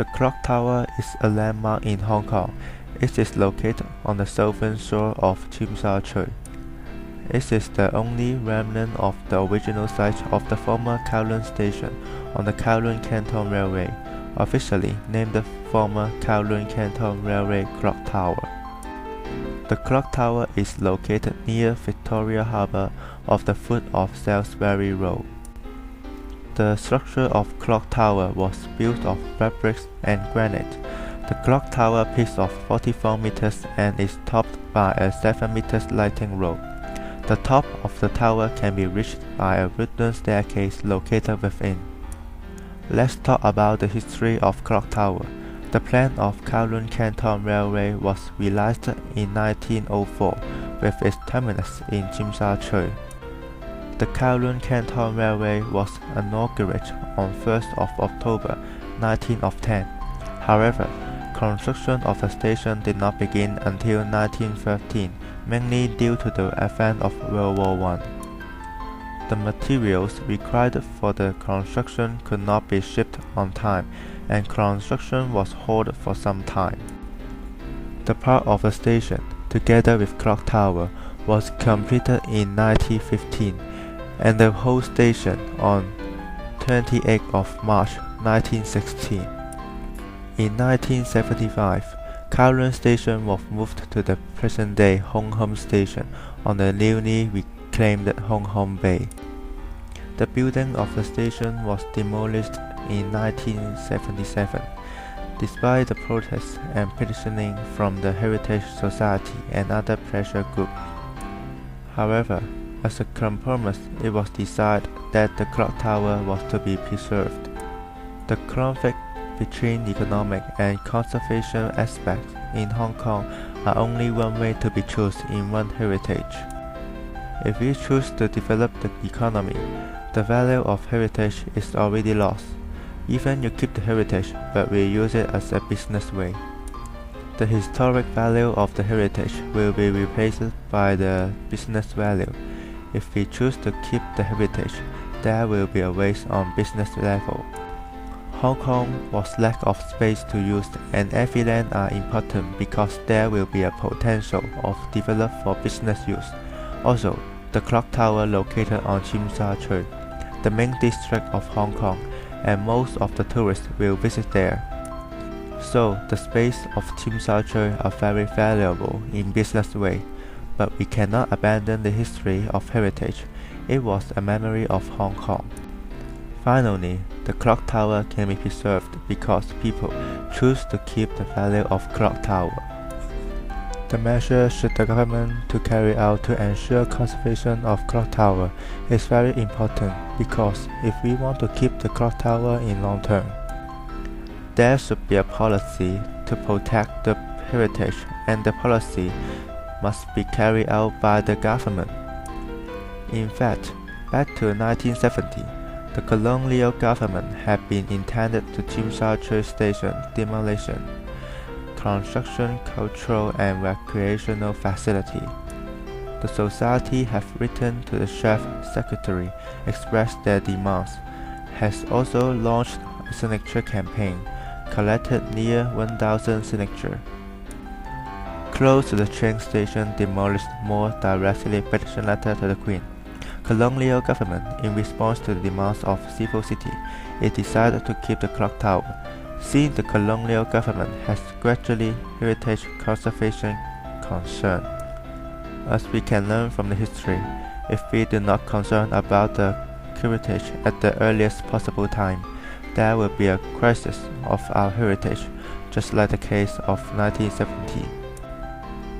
The clock tower is a landmark in Hong Kong. It is located on the southern shore of Tsim Sha Tsui. It is the only remnant of the original site of the former Kowloon Station on the Kowloon Canton Railway, officially named the former Kowloon Canton Railway Clock Tower. The clock tower is located near Victoria Harbour off the foot of Salisbury Road. The structure of clock tower was built of red bricks and granite. The clock tower peaks of 44 meters and is topped by a 7 meters lighting rope. The top of the tower can be reached by a wooden staircase located within. Let's talk about the history of clock tower. The plan of Kowloon Canton Railway was realized in 1904 with its terminus in Tsim Sha Tsui. The Kowloon Canton Railway was inaugurated on 1st of October 1910. However, construction of the station did not begin until 1913, mainly due to the advent of World War I. The materials required for the construction could not be shipped on time, and construction was halted for some time. The part of the station, together with clock tower, was completed in 1915, and the whole station on 28th of March 1916. In 1975, Kowloon Station was moved to the present-day Hong Kong Station on the newly reclaimed Hong Kong Bay. The building of the station was demolished in 1977, despite the protests and petitioning from the Heritage Society and other pressure groups. However, as a compromise, it was decided that the clock tower was to be preserved. The conflict between economic and conservation aspects in Hong Kong are only one way to be chosen in one heritage. If we choose to develop the economy, the value of heritage is already lost. Even you keep the heritage, but we use it as a business way. The historic value of the heritage will be replaced by the business value. If we choose to keep the heritage, there will be a waste on business level. Hong Kong was lack of space to use, and every land are important because there will be a potential of develop for business use. Also, the clock tower located on Tsim Sha Tsui, the main district of Hong Kong, and most of the tourists will visit there. So, the space of Tsim Sha Tsui are very valuable in business way, but we cannot abandon the history of heritage. It was a memory of Hong Kong. Finally, the clock tower can be preserved because people choose to keep the value of clock tower. The measure should the government to carry out to ensure conservation of clock tower is very important because if we want to keep the clock tower in long term, there should be a policy to protect the heritage, and the policy must be carried out by the government. In fact, back to 1970, the colonial government had been intended to Tsim Sha Tsui Station demolition, construction, cultural and recreational facility. The society have written to the Chief Secretary, expressed their demands, has also launched a signature campaign, collected near 1,000 signatures. Close to the train station demolished more directly petition letter to the Queen. Colonial government, in response to the demands of civil city, it decided to keep the clock tower. Since the colonial government has gradually heritage conservation concern. As we can learn from the history, if we do not concern about the heritage at the earliest possible time, there will be a crisis of our heritage, just like the case of 1970.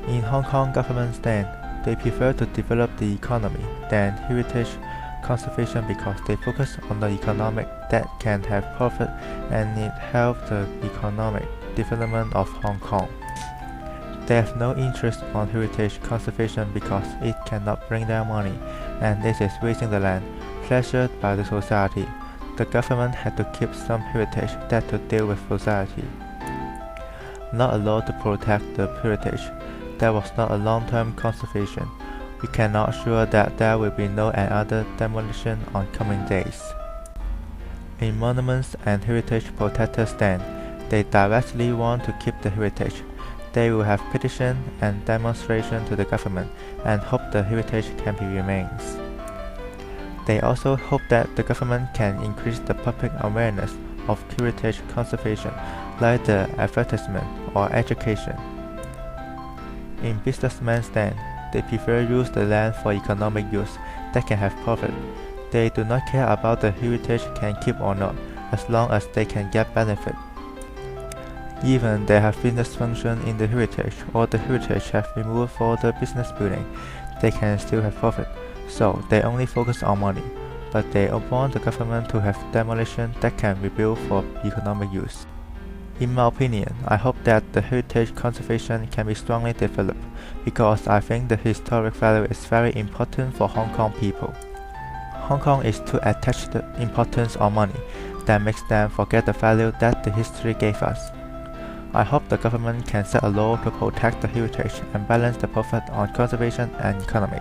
In Hong Kong government stand, they prefer to develop the economy than heritage conservation because they focus on the economic that can have profit and it helps the economic development of Hong Kong. They have no interest on heritage conservation because it cannot bring them money, and this is wasting the land, pressured by the society. The government had to keep some heritage that to deal with society. Not allowed to protect the heritage, there was not a long-term conservation. We cannot assure that there will be no another demolition on coming days. In monuments and heritage protector stand, They directly want to keep the heritage. They will have petition and demonstration to the government and hope the heritage can be remains. They also hope that the government can increase the public awareness of heritage conservation, like the advertisement or education. In businessmen's stand, they prefer use the land for economic use that can have profit. They do not care about the heritage can keep or not, as long as they can get benefit. Even they have business function in the heritage or the heritage have removed for the business building, they can still have profit. So they only focus on money, but they want the government to have demolition that can rebuild for economic use. In my opinion, I hope that the heritage conservation can be strongly developed because I think the historic value is very important for Hong Kong people. Hong Kong is too attached to the importance of money that makes them forget the value that the history gave us. I hope the government can set a law to protect the heritage and balance the profit on conservation and economy.